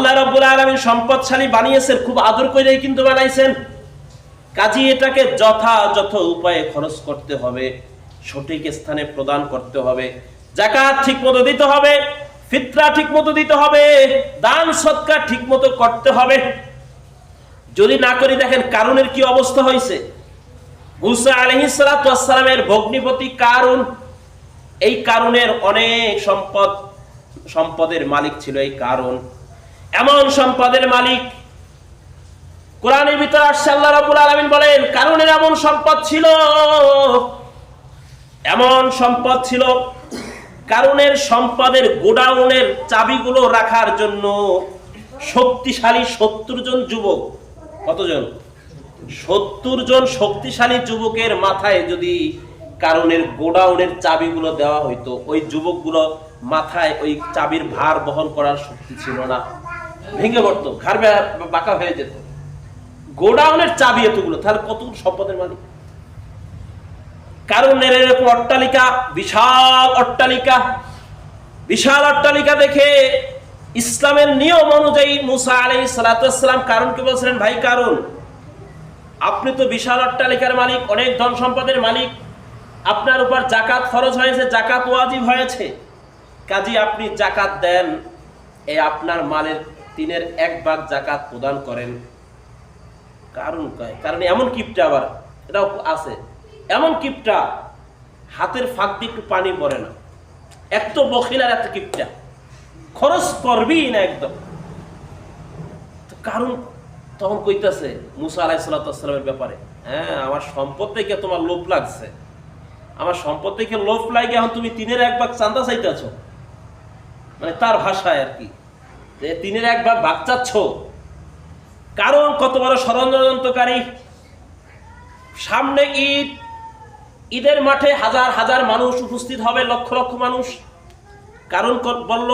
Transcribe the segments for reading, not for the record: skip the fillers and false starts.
আল্লাহ রাব্বুল আলামিন সম্পদশালী বানিয়েছেন, খুব আদর করেই কিন্তু বানাইছেন। কাজী এটাকে যথাযথ উপায়ে খরচ করতে হবে, সঠিক স্থানে প্রদান করতে হবে, যাকাত ঠিকমতো দিতে হবে, ফিতরা ঠিকমতো দিতে হবে, দান সদকা ঠিকমতো করতে হবে। যদি না করি, দেখেন কারুনের কি অবস্থা হয়েছে। মূসা আলাইহিস সালাতু ওয়াস সালামের ভগ্নিপতি কারুন, এই কারুনের অনেক সম্পদের মালিক ছিল এই কারুন। এমন সম্পদের মালিক, কোরআনের ভিতরে আসছে, আল্লাহ রাব্বুল আলামিন বলেন কারুনের এমন সম্পদ ছিল, এমন সম্পদ ছিল, কারুনের সম্পদের গোডাউনের চাবিগুলো রাখার জন্য শক্তিশালী 70 জন যুবক, কতজন? 70 জন শক্তিশালী যুবকের মাথায় যদি কারুনের গোডাউনের চাবিগুলো দেওয়া হইতো, ওই যুবকগুলো মাথায় ওই চাবির ভার বহন করার শক্তি ছিল না, ভেঙে পড়তো, ঘাড় বাঁকা হয়ে যেত। গোডাউনের চাবি এতগুলো, তাহলে কত সম্পদের মালিক। কারুনের এরকম অট্টালিকা, বিশাল অট্টালিকা, বিশাল অট্টালিকা দেখে ইসলামের নিয়ম অনুযায়ী মূসা আলাইহিস সালাতু ওয়াস সালাম কারুনকে বলছিলেন, ভাই কারুন, আপনি তো বিশাল অট্টালিকার মালিক, অনেক ধন সম্পদের মালিক, আপনার উপর যাকাত ফরজ হয়েছে, যাকাত ওয়াজিব হয়েছে, কাজী আপনি যাকাত দেন, এই আপনার মালের 3/1 যাকাত প্রদান করেন। কারণ কয়, কারণ এমন কিপটা, আবার এটাও আছে, এমন কিপটা হাতের ফাঁক দিয়ে একটু পানি পড়ে না, এত বখিল আর এত কিপটা, খরচ করবি না একদম। কারণ তখন কইতাছে মূসা আলাইহিস সালাতু ওয়াস সালামের ব্যাপারে, হ্যাঁ আমার সম্পদ থেকে তোমার লোভ লাগছে, আমার সম্পদ থেকে লোভ লাগে, এখন তুমি 3/1 চাঁদা চাইতেছ, মানে তার ভাষায় আর কি, যে 3/1 ভাগ চাচ্ছ। কারণ কত বড় ষড়যন্ত্রকারী। সামনে ঈদ, ঈদের মাঠে হাজার হাজার মানুষ উপস্থিত হবে, লক্ষ লক্ষ মানুষ। কারণ বলল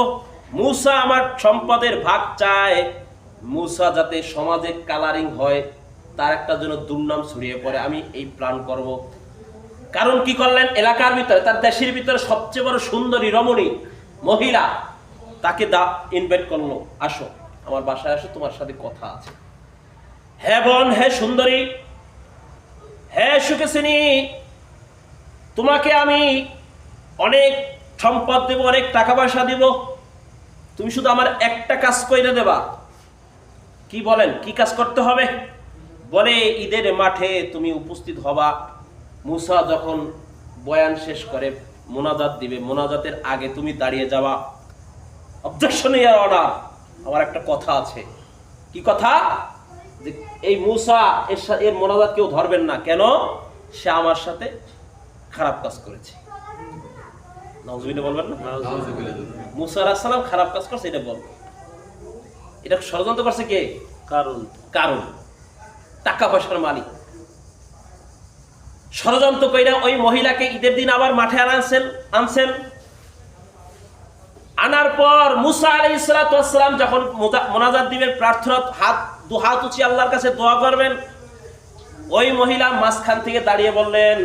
মূসা আমার সম্পদের ভাগ চায়, মূসা যাতে সমাজে কালারিং হয়, তার একটা জন্য দুর্নাম ছড়িয়ে পড়ে, আমি এই প্ল্যান করব। কারণ কি করলেন, এলাকার ভিতরে, তার দেশের ভিতরে সবচেয়ে বড় সুন্দরী রমণী মহিলা, তাকে ইনভাইট করলো, আসো আমার বাসায় আসো, তোমার সাথে কথা আছে। হ্যাঁ বোন, হ্যাঁ সুন্দরী, হ্যাঁ সুখেছিনি, তোমাকে আমি অনেক সম্পদ দেব, অনেক টাকা পয়সা দিব, তুমি শুধু আমার একটা কাজ করে দেবা। কি বলেন, কি কাজ করতে হবে? বলে ঈদের মাঠে তুমি উপস্থিত হবা, মূসা যখন বয়ান শেষ করে মোনাজাত দিবে, মোনাজাতের আগে তুমি দাঁড়িয়ে যাবা। অবজেকশন ইয়ার অর্ডার, আমার একটা কথা আছে। কি কথা? যে এই মূসা এর মোনাজাত কেউ ধরবেন না, কেন? সে আমার সাথে খারাপ কাজ করেছে। নাউজুবিল্লাহ বলবেন না? মূসা আলাইহিস সালাম খারাপ কাজ করছে, এটা বল। এটা ষড়যন্ত্র করছে কে? কারণ টাকা পয়সার মালিক। ষড়যন্ত্র কইরা ওই মহিলাকে ঈদের দিন আবার মাঠে আনছেন। আনার পর মূসা আলাইহিস সালাতু ওয়াস সালাম যখন মোনাজাত দিবেন, প্রার্থনা, দু হাত উঁচি আল্লাহর কাছে দোয়া করবেন, ওই মহিলা মাঝখান থেকে দাঁড়িয়ে বললেন,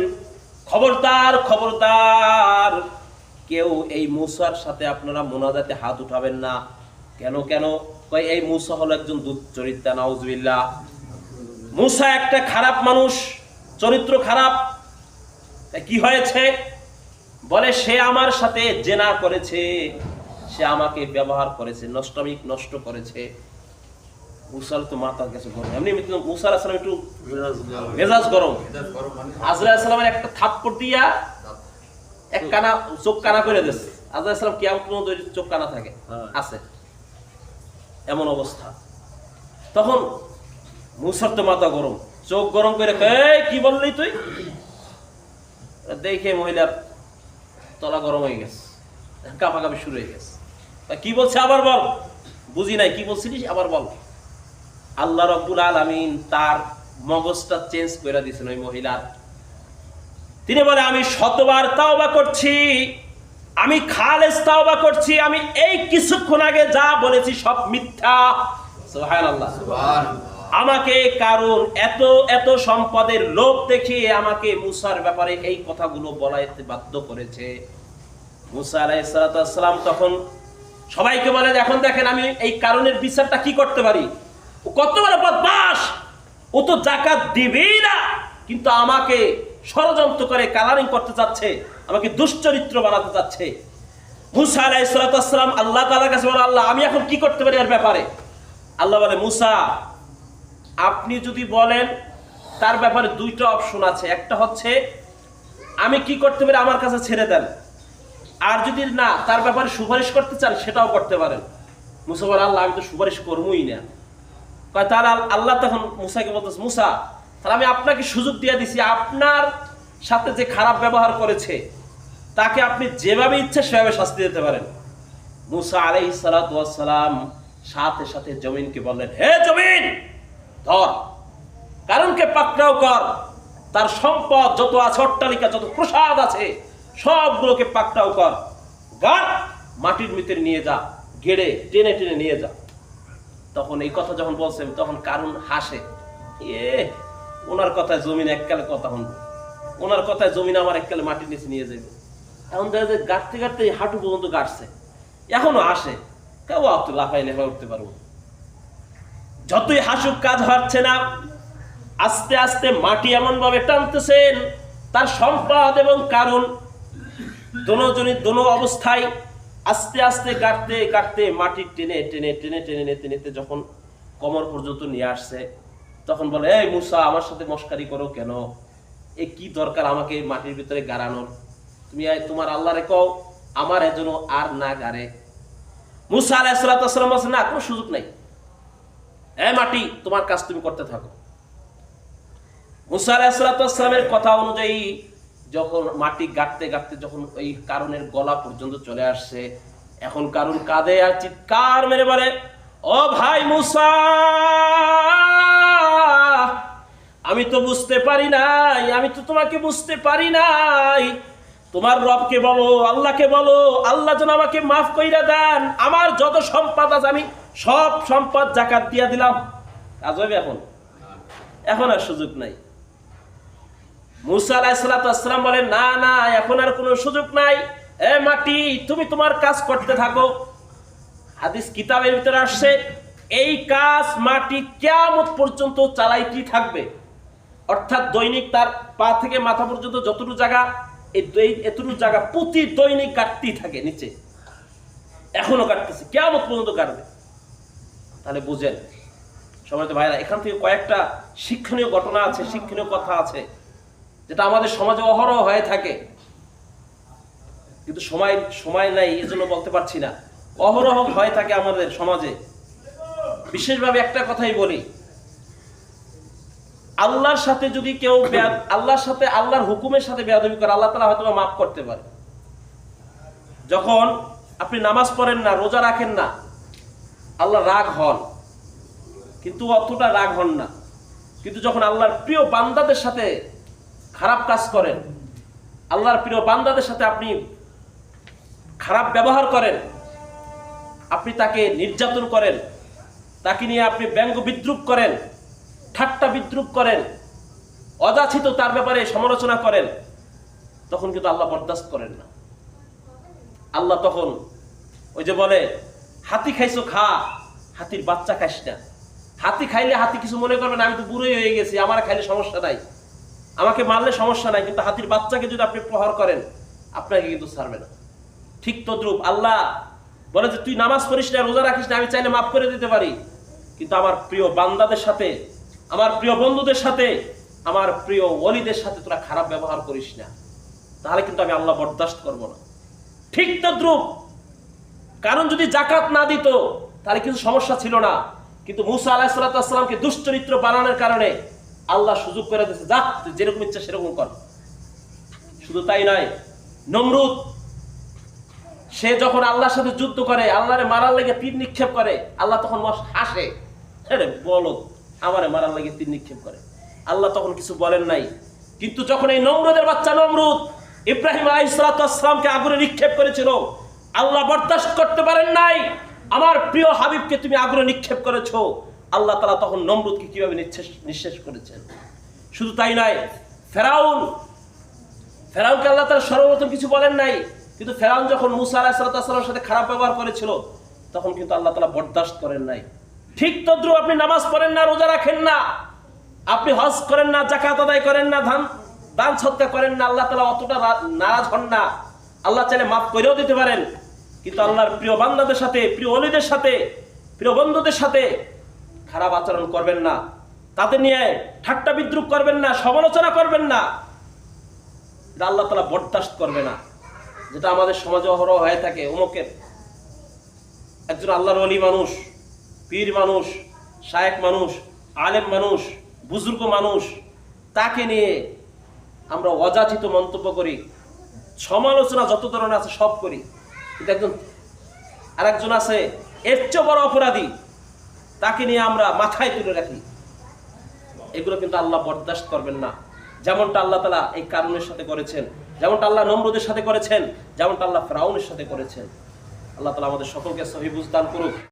খবরদার খবরদার, কেউ এই মূসার সাথে আপনারা মোনাজাতে হাত উঠাবেন না। কেন? কই এই মূসা হলো একজন দুশ্চরিত্রা, নাউজুবিল্লাহ। মূসা একটা খারাপ মানুষ, চরিত্র খারাপ। কি হয়েছে? বলে সে আমার সাথে জেনা করেছে, সে আমাকে ব্যবহার করেছে, নষ্ট করেছে। মূসার তো মাথা গেছে গরম, এমনি মূসা আলাইহিস সালাম একটু মেজাজ গরম। আজরাইল আলাইহিস সালামের একটা থাপ্পড় দিয়া এক কানা চোখ কানা করে দিয়েছে। আজরাইল আলাইহিস সালাম কিয়ামত পর্যন্ত চোখ কানা থাকে, আছে এমন অবস্থা। তখন মূসার তো মাথা গরম, চোখ গরম করে, কি বললি তুই? দেখে মহিলার তলা গরম হয়ে গেছে, কাঁপাকাঁপি শুরু হয়ে গেছে। কি বলছে আবার বল, বুঝি নাই কি বলছিলিস, আবার বল। আল্লাহ রাব্বুল আলামিন তার মগজটা চেঞ্জ করে দিয়েছেন ওই মহিলার। তিনি বলে, আমি শতবার তাওবা করছি, আমি খালেস তাওবা করছি, আমি এই কিছুক্ষণ আগে যা বলেছি সব মিথ্যা। সুবহানাল্লাহ। আমাকে কারণ এত সম্পদের লোভ দেখিয়ে আমাকে মূসার ব্যাপারে এই কথাগুলো বলাইতে বাধ্য করেছে। মূসা আলাইহিস সালাম তখন সবাইকে বলে এখন দেখেন আমি এই কারণের বিচারটা কি করতে পারি। ও কত বড় বদমাশ, ও তো যাকাত দিবেই না, কিন্তু আমাকে ষড়যন্ত্র করে কালারিং করতে চাচ্ছে, আমাকে দুশ্চরিত্র বানাতে চাচ্ছে। মুসা আলাইহিস সালাতু ওয়াস সালাম আল্লাহ তাআলার কাছে বলে, আল্লাহ আমি এখন কি করতে পারি এর ব্যাপারে? আল্লাহ বলে, মুসা আপনি যদি বলেন তার ব্যাপারে দুইটা অপশন আছে, একটা হচ্ছে আমি কি করতে পারি আমার কাছে ছেড়ে দেন, আর যদি না তার ব্যাপারে সুপারিশ করতে চান সেটাও করতে পারেন। মুসা বলে, আল্লাহ আমি তো সুপারিশ করবই না। কয় তাহলে আল্লাহ তখন মুসাকে বলতেছে, মুসা তাহলে আমি আপনাকে সুযোগ দিয়ে দিছি, আপনার সাথে যে খারাপ ব্যবহার করেছে তাকে আপনি যেভাবে ইচ্ছে সেভাবে শাস্তি দিতে পারেন। মুসা আলাইহিস সালাতু ওয়াস সালাম সাথে সাথে জমিনকে বললেন, হে জমিন ধর, কারণকে পাকড়াও কর, তার সম্পদ যত আছে, অট্টালিকা যত প্রসাদ আছে সবগুলোকে পাকড়াও কর, গাড় মাটির ভিতরে নিয়ে যা, গেড়ে টেনে টেনে নিয়ে যা। তখন এই কথা যখন বলছে তখন কারণ হাসে, ওনার কথায় জমিন এককালে কথা শুনবো, ওনার কথায় জমিন আমার এককালে মাটির নিচে নিয়ে যাবে। এখন দেখা যায় গাড়তে গাড়তে হাঁটু পর্যন্ত গাড়ছে, এখনো আসে, কেউ আপনি লাফাই লেফাই উঠতে পারবো। যতই হাসুক কাজ হচ্ছে না, আস্তে আস্তে মাটি এমন ভাবে টানতেছেন তার সম্পদ এবং কারণ দোনো অবস্থায় আস্তে আস্তে গাড়তে গাড়তে মাটি টেনে টেনে টেনে টেনে নিতে নিতে যখন কোমর পর্যন্ত নিয়ে আসছে, তখন বলে, এই মুসা আমার সাথে মস্কারি করো কেন? এ কি দরকার আমাকে মাটির ভিতরে গাড়ানোর? তুমি তোমার আল্লাহরে কও আমার এজন্য আর না গাড়ে। মুসা আলাইহিস সালাতু ওয়াস সালাম বলছে, না কোনো সুযোগ নাই, এই মাটি তোমার কাজ তুমি করতে থাকো। মুসা আলাইহিস সালাতু ওয়াস সালামের কথা অনুযায়ী যখন মাটি গাড়তে গাড়তে যখন ওই কারণের গলা পর্যন্ত চলে আসছে, এখন কারণ কাঁদে আর চিৎকার মেরে বলে, ও ভাই মুসা আমি তো বুঝতে পারি নাই, আমি তো তোমাকে বুঝতে পারি নাই, তোমার রবকে বলো, আল্লাহকে বলো, আল্লাহ যেন আমাকে মাফ কইরা দেন, আমার যত সম্পদ আছে আমি সব সম্পদ যাকাত দিয়া দিলাম। কাজ হবে এখন? এখন আর সুযোগ নাই। মুসা আলাইহিস সালাতু ওয়াস সালাম বলেন, না না এখন আর কোনো সুযোগ নাই, এ মাটি তুমি তোমার কাজ করতে থাকো। হাদিস কিতাবের ভিতরে আসছে এই কাজ মাটি কিয়ামত পর্যন্ত চালাইতেই থাকবে, অর্থাৎ দৈনিক তার পা থেকে মাথা পর্যন্ত যতটুকু জায়গা, এতটুকু জায়গা প্রতি দৈনিক কাটতেই থাকে, নিচে এখনো কাটতেছে, কিয়ামত পর্যন্ত কাটবে। তাহলে বুঝেন সম্মানিত ভাইরা, এখান থেকে কয়েকটা শিক্ষণীয় ঘটনা আছে, শিক্ষণীয় কথা আছে যেটা আমাদের সমাজে অহরহ হয়ে থাকে, কিন্তু সময় নাই এজন্য বলতে পারছি না। অহরহ হয়ে থাকে আমাদের সমাজে। বিশেষভাবে একটা কথাই বলি, আল্লাহর সাথে যদি কেউ আল্লাহর সাথে আল্লাহর হুকুমের সাথে বেয়াদবি করে, আল্লাহ তাআলা হয়তো মাফ করতে পারে। যখন আপনি নামাজ পড়েন না, রোজা রাখেন না, আল্লাহ রাগ হন, কিন্তু অতটা রাগ হন না। কিন্তু যখন আল্লাহর প্রিয় বান্দাদের সাথে খারাপ কাজ করেন, আল্লাহর প্রিয় বান্দাদের সাথে আপনি খারাপ ব্যবহার করেন, আপনি তাকে নির্যাতন করেন, তাকে নিয়ে আপনি ব্যঙ্গ বিদ্রুপ করেন, ঠাট্টা বিদ্রুপ করেন, অযাচিত তার ব্যাপারে সমালোচনা করেন, তখন কিন্তু আল্লাহ বরদাস্ত করেন না। আল্লাহ তখন ওই যে বলে, হাতি খাইছো খা, হাতির বাচ্চা খাইস না। হাতি খাইলে হাতি কিছু মনে করবে না, আমি তো বুড়োই হয়ে গেছি, আমার খাইলে সমস্যা নাই, আমাকে মারলে সমস্যা নাই, কিন্তু হাতির বাচ্চাকে যদি আপনি প্রহার করেন আপনাকে কিন্তু ছাড়বে না। ঠিক তদ্রূপ আল্লাহ বলে যে তুই নামাজ পড়িস না, রোজা রাখিস না, আমি চাইলে মাফ করে দিতে পারি, কিন্তু আমার প্রিয় বান্দাদের সাথে, আমার প্রিয় বন্ধুদের সাথে, আমার প্রিয় ওলিদের সাথে তোরা খারাপ ব্যবহার করিস না, তাহলে কিন্তু আমি আল্লাহ বরদাস্ত করবো না। ঠিক তদ্রূপ কারণ যদি যাকাত না দিত তাহলে কিছু সমস্যা ছিল না, কিন্তু মুসা আলাইহিস সালাতু ওয়াস সালামকে দুশ্চরিত্র বানানোর কারণে আল্লাহ সুযোগ করে দিয়েছে, যা তুই যেরকম ইচ্ছা সেরকম কর। শুধু তাই নয়, নমরুদ সে যখন আল্লাহর সাথে যুদ্ধ করে, আল্লাহরে মারার লেগে তীর নিক্ষেপ করে, আল্লাহ তখন হাসে, আরে বলো আমারে মারার লেগে তীর নিক্ষেপ করে, আল্লাহ তখন কিছু বলেন নাই। কিন্তু যখন এই নমরুদের বাচ্চা নমরুদ ইব্রাহিম আলাইহিস সালাতু ওয়াস সালামকে আগুনে নিক্ষেপ করেছিল, আল্লাহ বরদাস্ত করতে পারেন নাই, আমার প্রিয় হাবিবকে তুমি আগুনে নিক্ষেপ করেছো, আল্লাহ তাআলা তখন নমরুদকে কিভাবে নিঃশেষ করেছেন। শুধু তাই নয়, ফেরাউনকে আল্লাহ তাআলা সর্বপ্রথম কিছু বলেন নাই, কিন্তু ফেরাউন যখন মুসা আলাইহিস সালামের সাথে খারাপ ব্যবহার করেছিল, তখন কিন্তু আল্লাহ তাআলা বরদাস্ত করেন নাই। ঠিক তদ্রুপ আপনি নামাজ পড়েন না, রোজা রাখেন না, আপনি হজ করেন না, যাকাত আদায় করেন না, দান সদকা করেন না, আল্লাহ তাআলা অতটা নারাজ হন না। আল্লাহ চাইলে মাফ করেও দিতে পারেন, কিন্তু আল্লাহর প্রিয় বান্দাদের সাথে, প্রিয় ওলিদের সাথে, প্রিয় বন্ধুদের সাথে খারাপ আচরণ করবেন না, তাদের নিয়ে ঠাট্টা বিদ্রুপ করবেন না, সমালোচনা করবেন না। এটা আল্লাহ তাআলা বরদাস্ত করবে না। যেটা আমাদের সমাজে অহরহ হয়ে থাকে, অমুকের একজন আল্লাহর ওলি মানুষ, পীর মানুষ, শায়েখ মানুষ, আলেম মানুষ, বুজুর্গ মানুষ, তাকে নিয়ে আমরা অযাচিত মন্তব্য করি, সমালোচনা যত ধরনের আছে সব করি। কিন্তু আরেকজন আছে এর চেয়ে বড় অপরাধী, তাকে নিয়ে আমরা মাথায় তুলে রাখি। এগুলো কিন্তু আল্লাহ বরদাস্ত করবেন না। যেমনটা আল্লাহ তাআলা এই কারণের সাথে করেছেন, যেমনটা আল্লাহ নমরুদের সাথে করেছেন, যেমনটা আল্লাহ ফিরআউনের সাথে করেছেন। আল্লাহ তাআলা আমাদের সকলকে সহিহ বুঝ দান করুক।